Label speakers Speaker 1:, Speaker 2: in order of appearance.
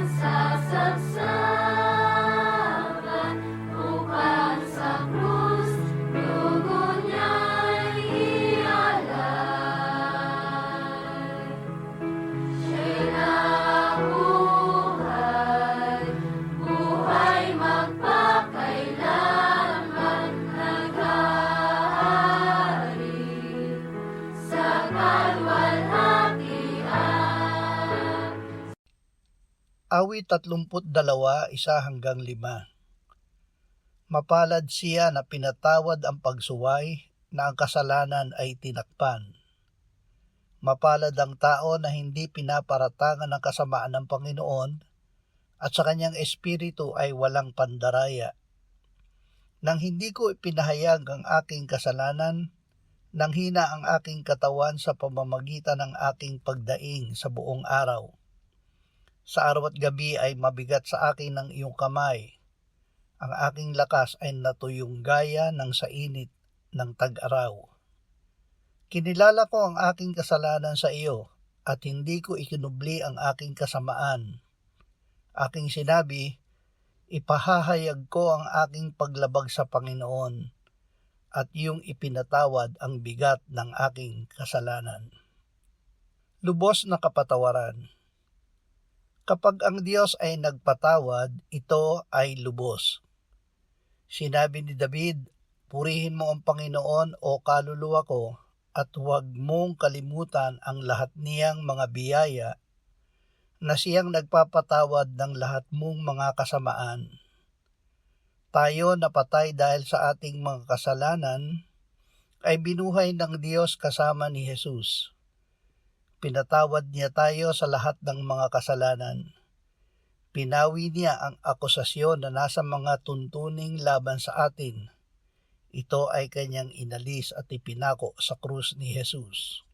Speaker 1: nagsasagsaban, bukan sa krus, dugo niya'y ialay. Siya'y nabuhay, buhay magpakailanman, naghahari sa kalwalhatian.
Speaker 2: Awit 32, 1-5. Mapalad siya na pinatawad ang pagsuway, na ang kasalanan ay tinakpan. Mapalad ang tao na hindi pinaparatangan ng kasamaan ng Panginoon, at sa kanyang espiritu ay walang pandaraya. Nang hindi ko ipinahayag ang aking kasalanan, nang hina ang aking katawan sa pamamagitan ng aking pagdaing sa buong araw. Sa araw at gabi ay mabigat sa akin ng iyong kamay. Ang aking lakas ay natuyong gaya ng sa init ng tag-araw. Kinilala ko ang aking kasalanan sa iyo, at hindi ko ikinubli ang aking kasamaan. Aking sinabi, ipahahayag ko ang aking paglabag sa Panginoon, at iyong ipinatawad ang bigat ng aking kasalanan. Lubos na kapatawaran. Kapag ang Diyos ay nagpatawad, ito ay lubos. Sinabi ni David, purihin mo ang Panginoon o kaluluwa ko, at huwag mong kalimutan ang lahat niyang mga biyaya, na siyang nagpapatawad ng lahat mong mga kasamaan. Tayo napatay dahil sa ating mga kasalanan, ay binuhay ng Diyos kasama ni Jesus. Pinatawad niya tayo sa lahat ng mga kasalanan. Pinawi niya ang akusasyon na nasa mga tuntuning laban sa atin. Ito ay kanyang inalis at ipinako sa krus ni Jesus.